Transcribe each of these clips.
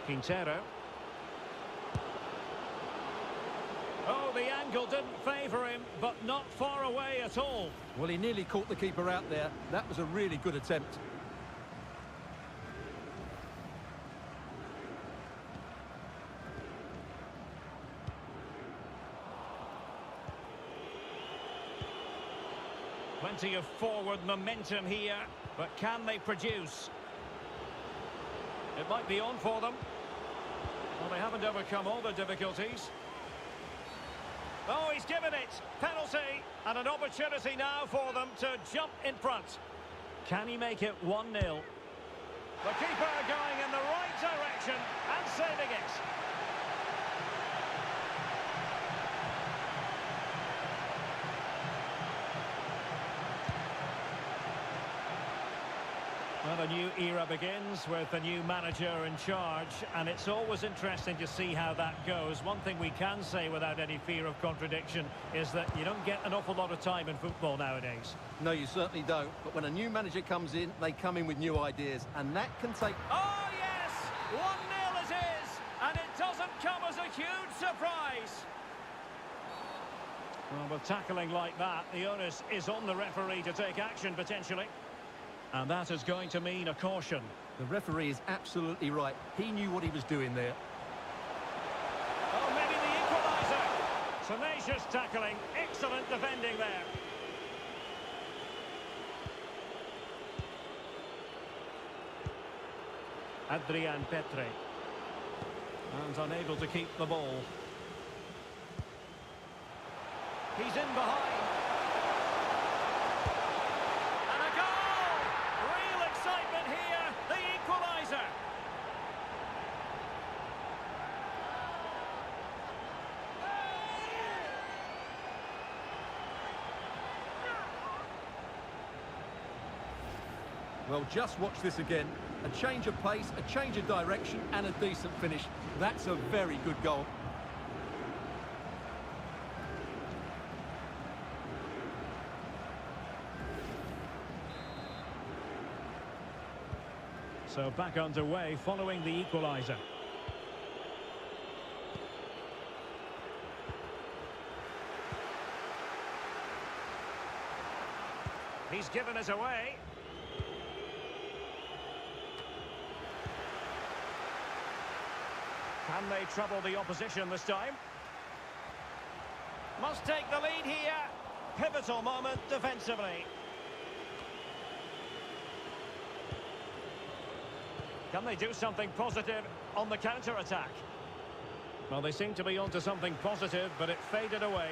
Quintero. Oh, the angle didn't favour him, but not far away at all. Well, he nearly caught the keeper out there. That was a really good attempt. Plenty of forward momentum here, but can they produce? It might be on for them. Well, they haven't overcome all the difficulties. Oh, he's given it. Penalty. And an opportunity now for them to jump in front. Can he make it 1-0? The keeper going in the right direction and saving it. Well, a new era begins with a new manager in charge, and it's always interesting to see how that goes. One thing we can say without any fear of contradiction is that you don't get an awful lot of time in football nowadays. No, you certainly don't. But when a new manager comes in, they come in with new ideas, and that can take... Oh, yes! 1-0 it is, and it doesn't come as a huge surprise. Well, with tackling like that, the onus is on the referee to take action, potentially. And that is going to mean a caution. The referee is absolutely right. He knew what he was doing there. Oh, maybe the equaliser. Tenacious tackling. Excellent defending there. Adrian Petre. And unable to keep the ball. He's in behind. Here, the equaliser. Well, just watch this again. A change of pace, a change of direction, and a decent finish. That's a very good goal. So back underway following the equaliser. He's given us away. Can they trouble the opposition this time? Must take the lead here. Pivotal moment defensively. Can they do something positive on the counter-attack? Well, they seem to be onto something positive, but it faded away.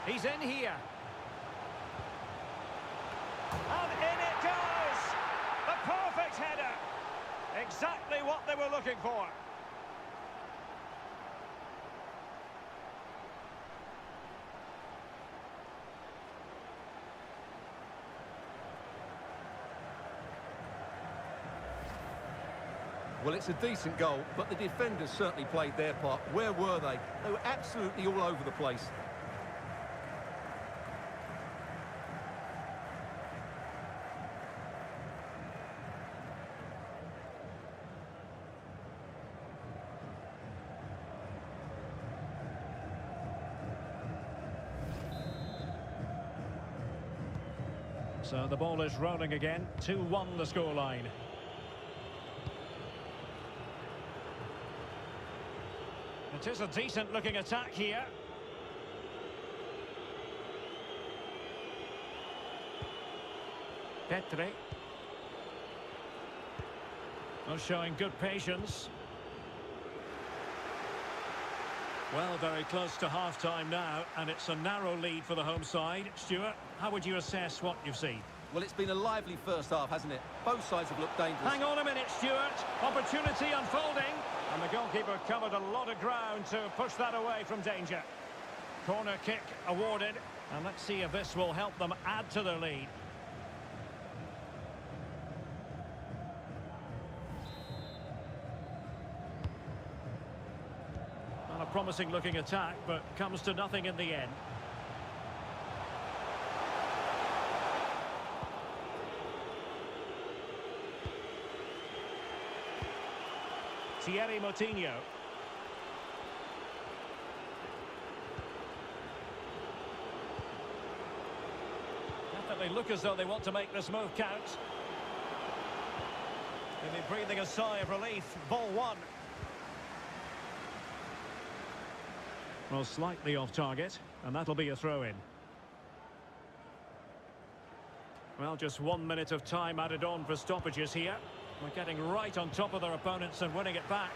He's in here. And in it goes! The perfect header! Exactly what they were looking for. Well, it's a decent goal, but the defenders certainly played their part. Where were they? They were absolutely all over the place. So the ball is rolling again. 2-1 the scoreline. It is a decent-looking attack here. Petre. Well, showing good patience. Well, very close to half-time now, and it's a narrow lead for the home side. Stuart, how would you assess what you've seen? Well, it's been a lively first half, hasn't it? Both sides have looked dangerous. Hang on a minute, Stuart. Opportunity unfolding. And the goalkeeper covered a lot of ground to push that away from danger. Corner kick awarded. And let's see if this will help them add to their lead. Well, a promising looking attack, but comes to nothing in the end. Thierry Moutinho. Definitely look as though they want to make this move count. They've been breathing a sigh of relief. Ball one. Well, slightly off target, and that'll be a throw-in. Well, just 1 minute of time added on for stoppages here. We're getting right on top of their opponents and winning it back.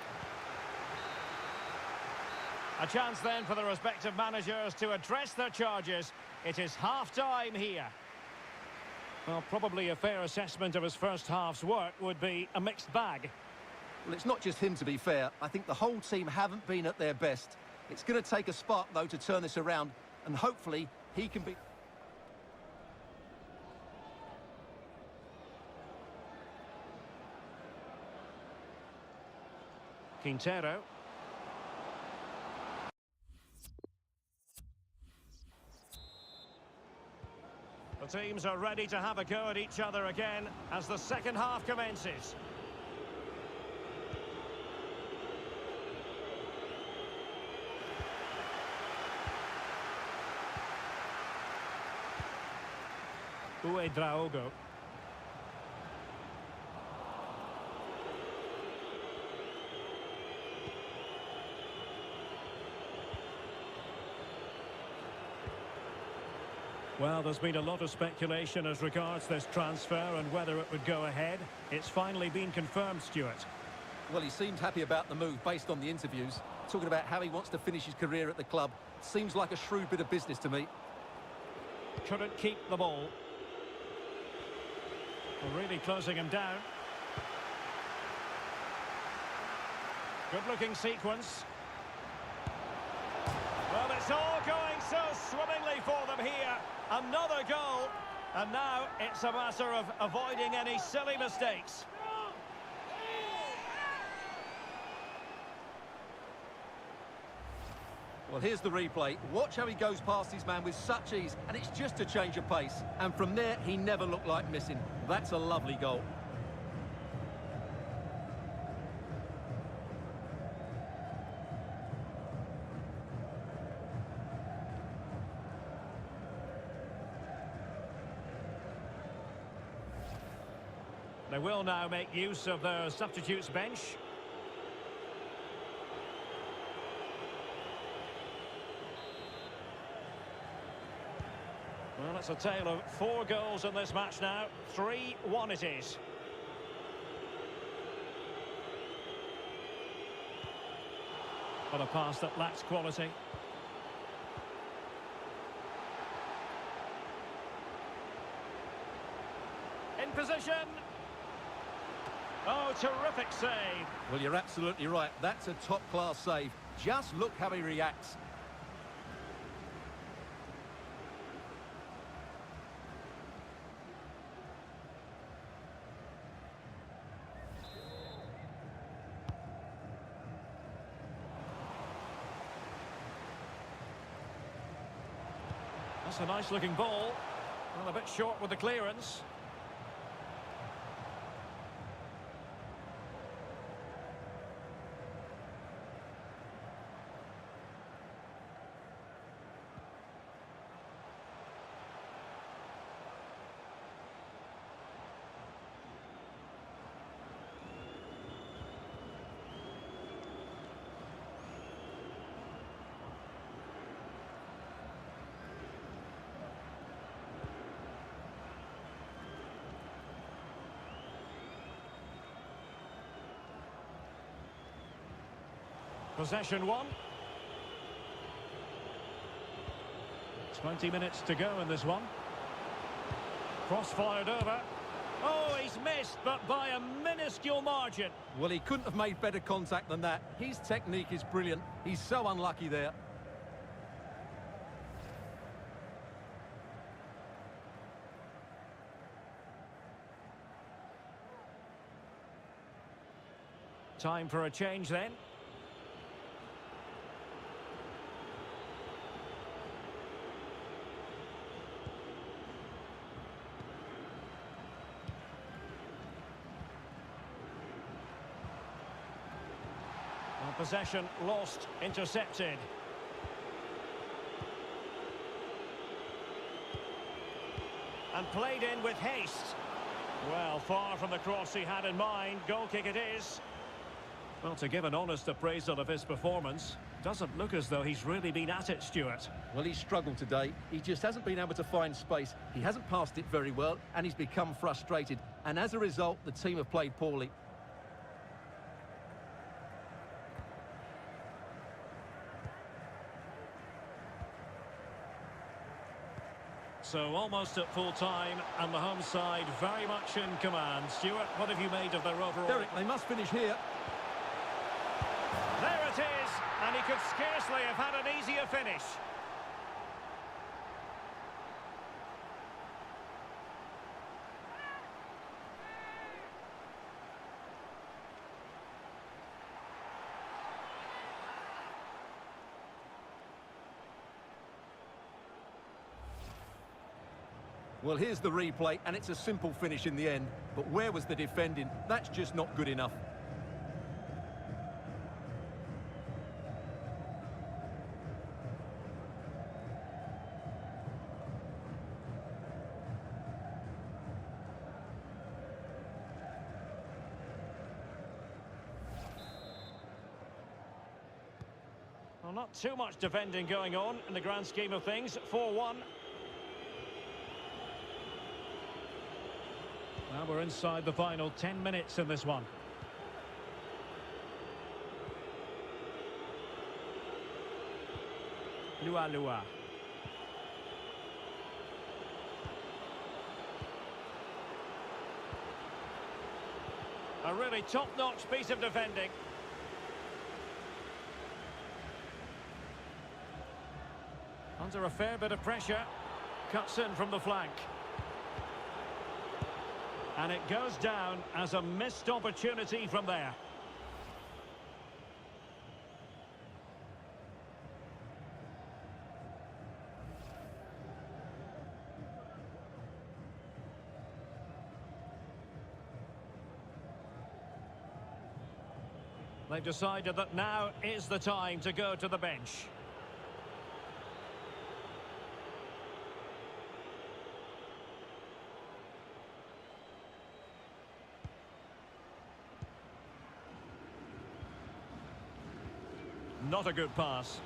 A chance then for the respective managers to address their charges. It is half-time here. Well, probably a fair assessment of his first half's work would be a mixed bag. Well, it's not just him, to be fair. I think the whole team haven't been at their best. It's going to take a spark, though, to turn this around, and hopefully he can be... Quintero. The teams are ready to have a go at each other again as the second half commences. Draogo. Well, there's been a lot of speculation as regards this transfer and whether it would go ahead. It's finally been confirmed, Stuart. Well, he seemed happy about the move based on the interviews. Talking about how he wants to finish his career at the club. Seems like a shrewd bit of business to me. Couldn't keep the ball. Really closing him down. Good-looking sequence. Well, it's all going so swimmingly for them here. Another goal. And now it's a matter of avoiding any silly mistakes. Well, here's the replay. Watch how he goes past his man with such ease, and it's just a change of pace. And from there, he never looked like missing. That's a lovely goal. They will now make use of their substitutes bench. Well, it's a tale of 4 goals in this match now. 3-1 it is. But a pass that lacks quality. In position. Oh, terrific save. Well, you're absolutely right. That's a top-class save. Just look how he reacts. That's a nice-looking ball. Well, a bit short with the clearance. Possession one. 20 minutes to go in this one. Cross fired over. Oh, he's missed, but by a minuscule margin. Well, he couldn't have made better contact than that. His technique is brilliant. He's so unlucky there. Time for a change then. And possession lost, intercepted. And played in with haste. Well, far from the cross he had in mind. Goal kick it is. Well, to give an honest appraisal of his performance, doesn't look as though he's really been at it, Stuart. Well, he's struggled today. He just hasn't been able to find space. He hasn't passed it very well, and he's become frustrated. And as a result, the team have played poorly. So almost at full time, and the home side very much in command. Stuart, what have you made of their overall? Derek, they must finish here. There it is, and he could scarcely have had an easier finish. Well, here's the replay, and it's a simple finish in the end. But where was the defending? That's just not good enough. Well, not too much defending going on in the grand scheme of things. 4-1. Now we're inside the final 10 minutes in this one. Lua. A really top-notch piece of defending. Under a fair bit of pressure. Cuts in from the flank. And it goes down as a missed opportunity from there. They've decided that now is the time to go to the bench. Not a good pass.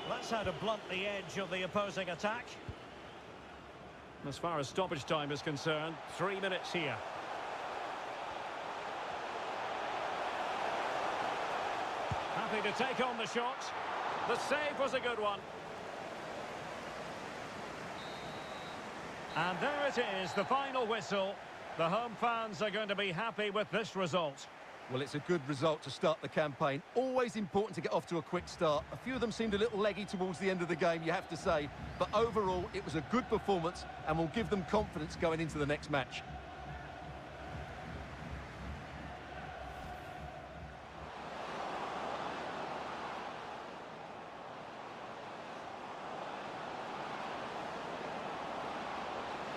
That's how to blunt the edge of the opposing attack. As far as stoppage time is concerned, 3 minutes here. Happy to take on the shot. The save was a good one. And there it is, the final whistle. The home fans are going to be happy with this result. Well, it's a good result to start the campaign. Always important to get off to a quick start. A few of them seemed a little leggy towards the end of the game, you have to say. But overall, it was a good performance and will give them confidence going into the next match.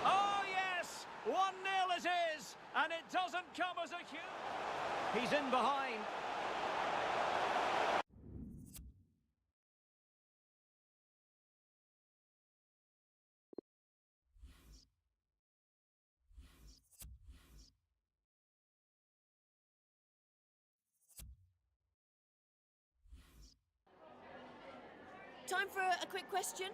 Oh, yes! 1-0 it is, and it doesn't come as a huge... He's in behind. Time for a quick question.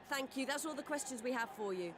Thank you. That's all the questions we have for you.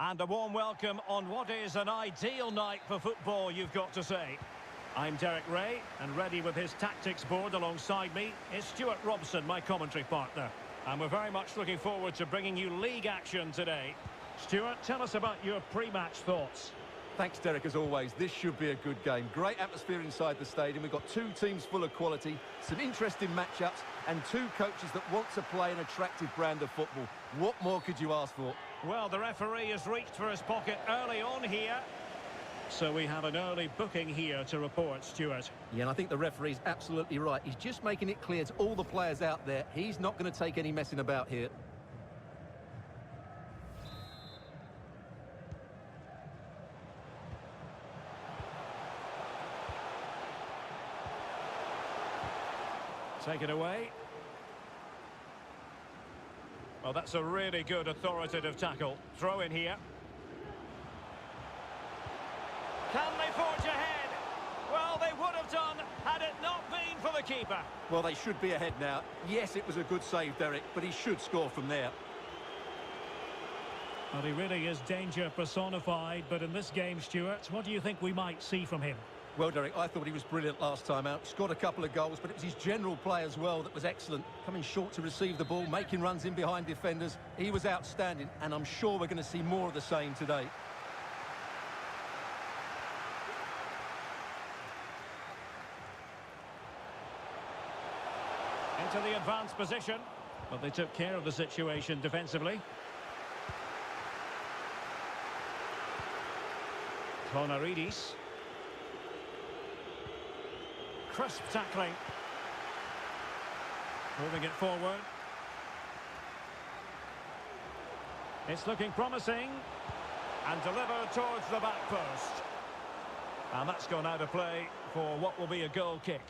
And a warm welcome on what is an ideal night for football, you've got to say. I'm Derek Ray, and ready with his tactics board alongside me is Stuart Robson, my commentary partner. And we're very much looking forward to bringing you league action today. Stuart, tell us about your pre-match thoughts. Thanks, Derek, as always. This should be a good game. Great atmosphere inside the stadium. We've got two teams full of quality, some interesting matchups, and two coaches that want to play an attractive brand of football. What more could you ask for? Well, the referee has reached for his pocket early on here. So we have an early booking here to report, Stuart. Yeah, and I think the referee's absolutely right. He's just making it clear to all the players out there, he's not going to take any messing about here. Take it away. Well, that's a really good authoritative tackle. Throw in here. Can they forge ahead? Well, they would have done had it not been for the keeper. Well, they should be ahead now. Yes, it was a good save, Derek, but he should score from there. Well, he really is danger personified, but in this game, Stuart, what do you think we might see from him? Well, Derek, I thought he was brilliant last time out. Scored a couple of goals, but it was his general play as well that was excellent. Coming short to receive the ball, making runs in behind defenders. He was outstanding, and I'm sure we're going to see more of the same today. Into the advanced position. But they took care of the situation defensively. Konaridis. Crisp tackling. Moving it forward. It's looking promising. And delivered towards the back post. And that's gone out of play for what will be a goal kick.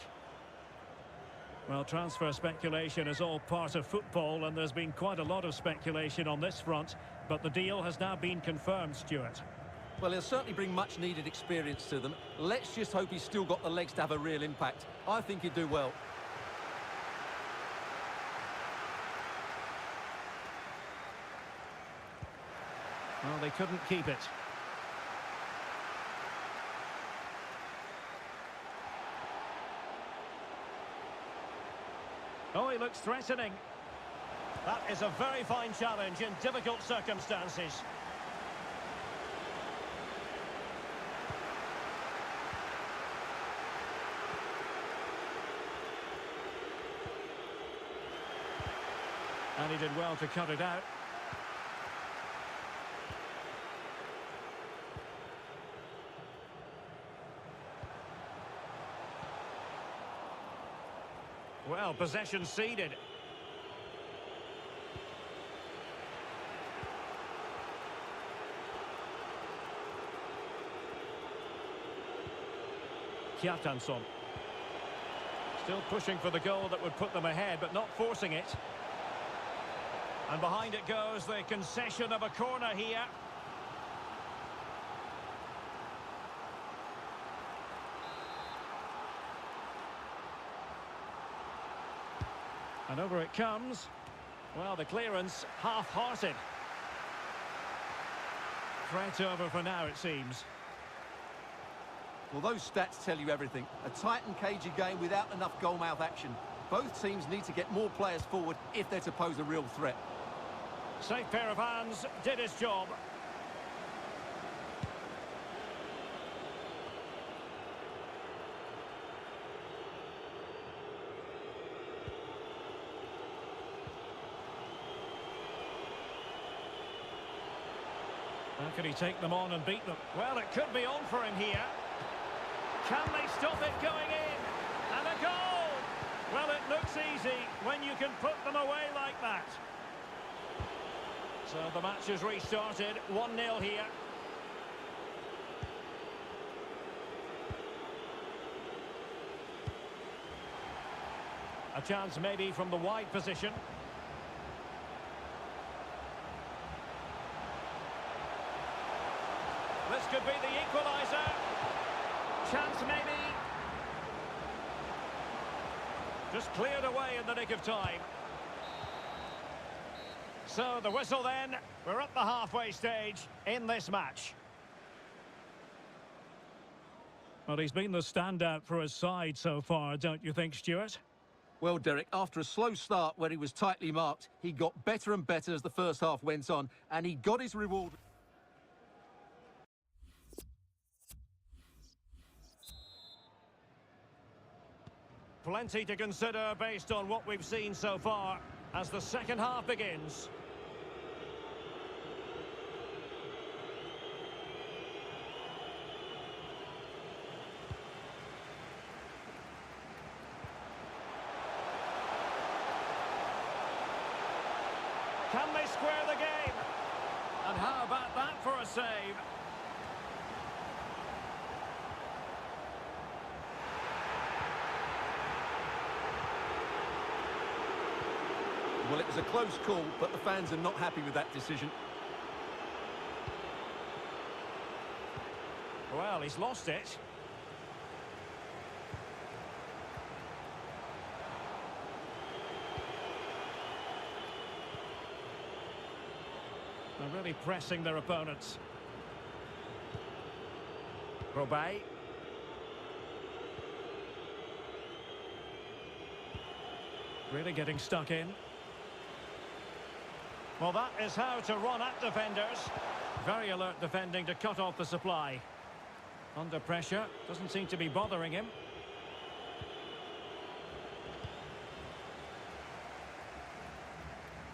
Well, transfer speculation is all part of football, and there's been quite a lot of speculation on this front. But the deal has now been confirmed, Stuart. Well, he'll certainly bring much-needed experience to them. Let's just hope he's still got the legs to have a real impact. I think he'd do well. Well, they couldn't keep it. Oh, he looks threatening. That is a very fine challenge in difficult circumstances. And he did well to cut it out. Well, possession ceded. Kjartansson. Still pushing for the goal that would put them ahead, but not forcing it. And behind it goes the concession of a corner here. And over it comes. Well, the clearance half-hearted. Threat over for now, it seems. Well, those stats tell you everything. A tight and cagey game without enough goal-mouth action. Both teams need to get more players forward if they're to pose a real threat. Safe pair of hands, did his job. How can he take them on and beat them? Well, it could be on for him here. Can they stop it going in? And a goal! Well, it looks easy when you can put them away like that. So the match has restarted, 1-0 here. A chance maybe from the wide position. This could be the equaliser. Chance maybe. Just cleared away in the nick of time. So the whistle then. We're at the halfway stage in this match. Well, he's been the standout for his side so far, don't you think, Stuart? Well, Derek, after a slow start where he was tightly marked, he got better and better as the first half went on, and he got his reward. Plenty to consider based on what we've seen so far as the second half begins. Can they square the game? And how about that for a save? Well, it was a close call, but the fans are not happy with that decision. Well, he's lost it. They're really pressing their opponents. Robay. Really getting stuck in. Well, that is how to run at defenders. Very alert defending to cut off the supply. Under pressure, doesn't seem to be bothering him.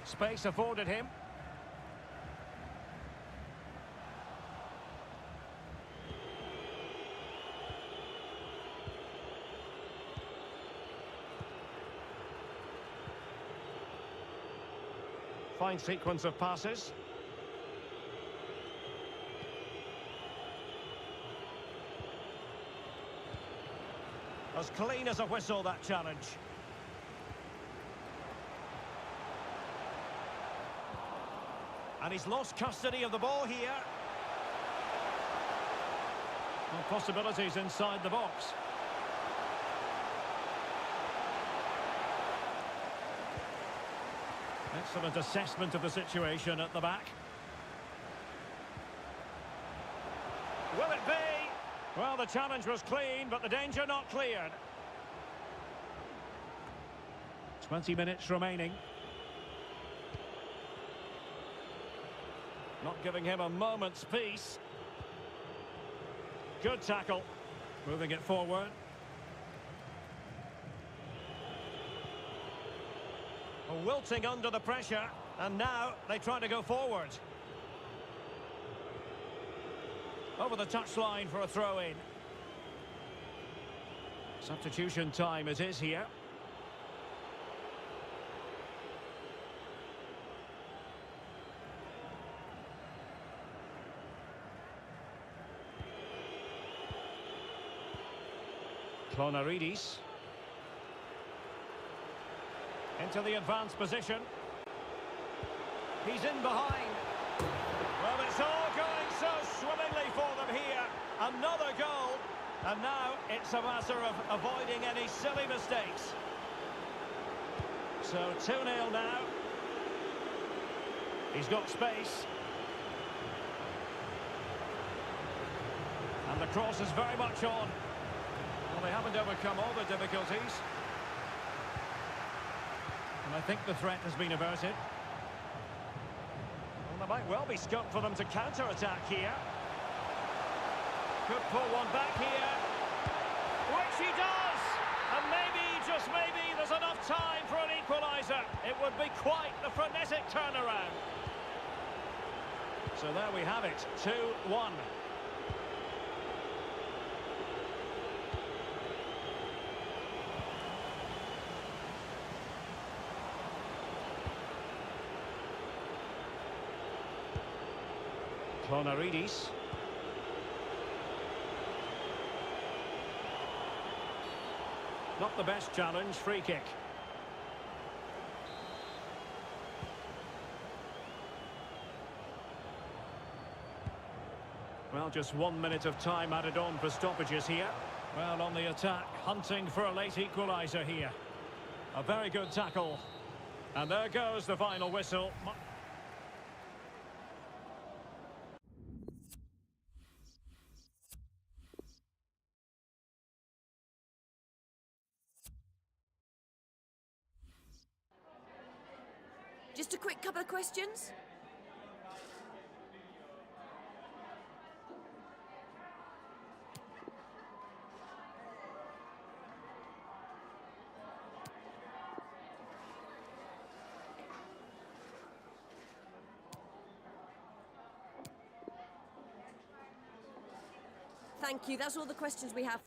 Space afforded him. Fine sequence of passes. As clean as a whistle, that challenge. And he's lost custody of the ball here. Well, possibilities inside the box. Excellent assessment of the situation at the back. Will it be? Well, the challenge was clean, but the danger not cleared. 20 minutes remaining. Not giving him a moment's peace. Good tackle. Moving it forward. Wilting under the pressure, and now they try to go forward. Over the touchline for a throw-in. Substitution time it is here. Clonaridis. Into the advanced position. He's in behind. Well, it's all going so swimmingly for them here. Another goal. And now it's a matter of avoiding any silly mistakes. So 2-0 now. He's got space. And the cross is very much on. Well, they haven't overcome all the difficulties. And I think the threat has been averted. Well, there might well be scope for them to counter-attack here. Could pull one back here. Which he does! And maybe, just maybe, there's enough time for an equaliser. It would be quite the frenetic turnaround. So there we have it, 2-1. Clonaridis. Not the best challenge, free kick. Well, just 1 minute of time added on for stoppages here. Well, on the attack, hunting for a late equaliser here. A very good tackle. And there goes the final whistle. Just a quick couple of questions. Thank you. That's all the questions we have.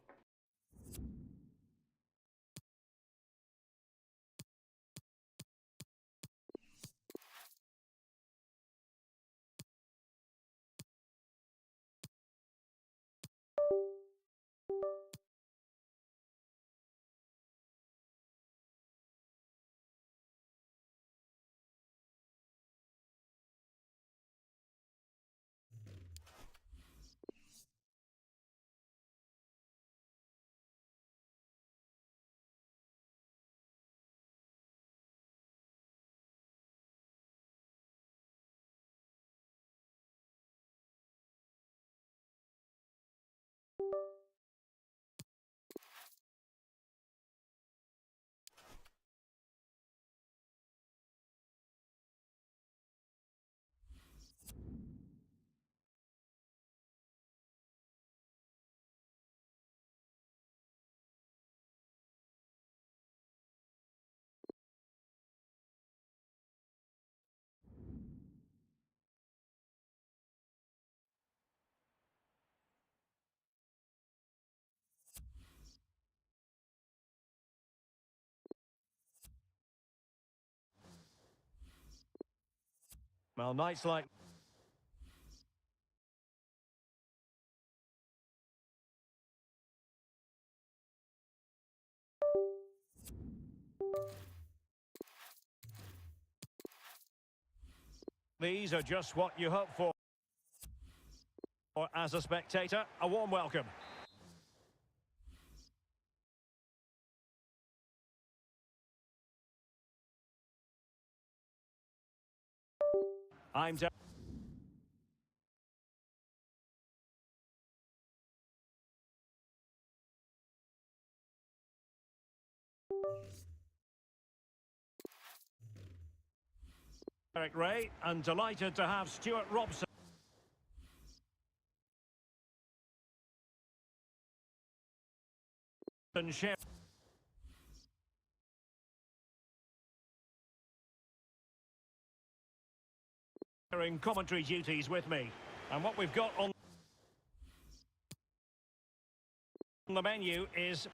Well, nights like... these are just what you hope for. Or as a spectator, a warm welcome. I'm down. Eric Ray, and delighted to have Stuart Robson. Sharing commentary duties with me. And what we've got on the menu is...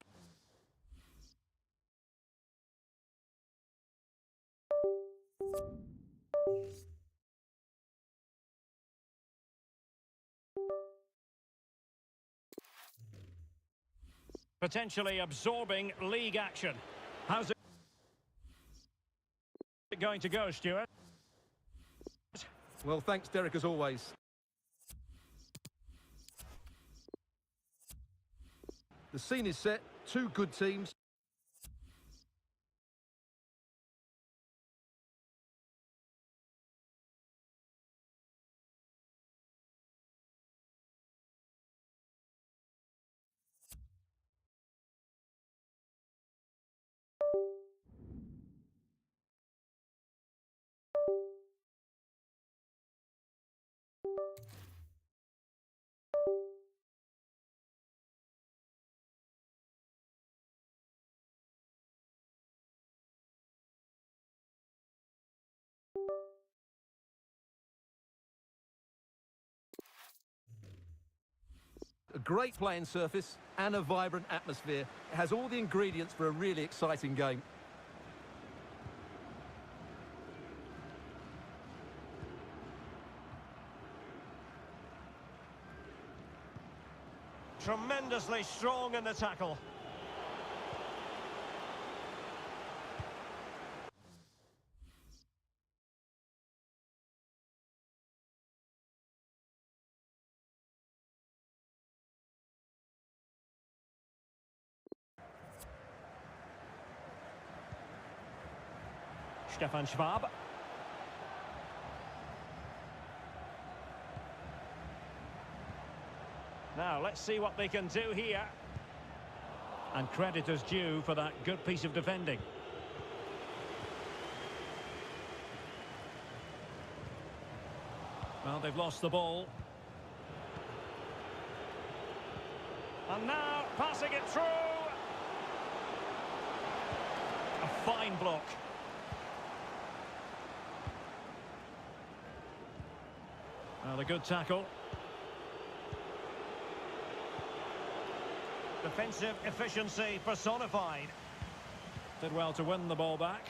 potentially absorbing league action. How's it going to go, Stuart? Well, thanks, Derek, as always. The scene is set, two good teams. A great playing surface and a vibrant atmosphere. It has all the ingredients for a really exciting game. Tremendously strong in the tackle. Stefan Schwab. Now, let's see what they can do here. And credit is due for that good piece of defending. Well, they've lost the ball. And now, passing it through. A fine block. Well, a good tackle. Defensive efficiency personified. Did well to win the ball back.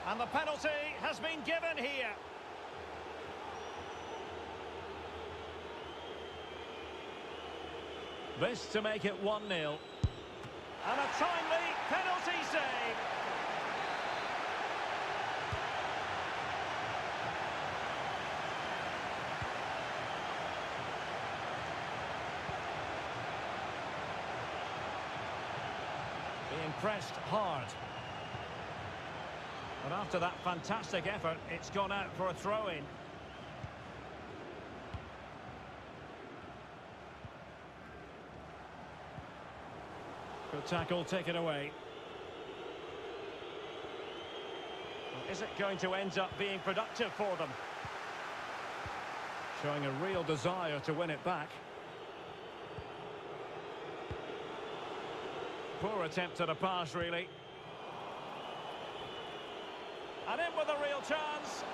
And the penalty has been given here. This to make it 1-0. And a timely penalty save. Being pressed hard. But after that fantastic effort, it's gone out for a throw-in. Good tackle, taken away. Is it going to end up being productive for them? Showing a real desire to win it back. Poor attempt at a pass, really. And in with a real chance.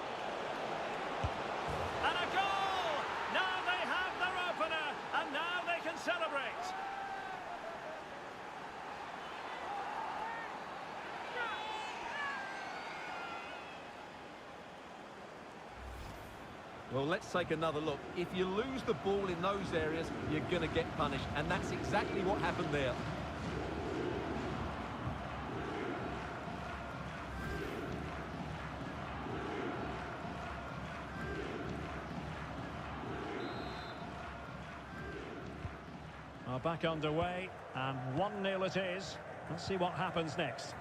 And a goal! Now they have their opener, and now they can celebrate. Well, let's take another look. If you lose the ball in those areas, you're going to get punished, and that's exactly what happened there. Well, back underway, and 1-0 it is. Let's see what happens next.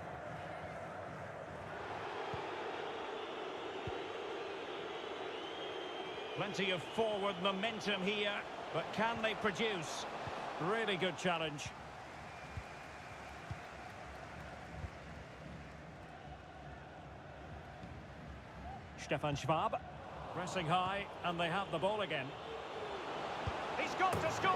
Plenty of forward momentum here, but can they produce? Really good challenge. Stefan Schwab. Pressing high, and they have the ball again. He's got to score!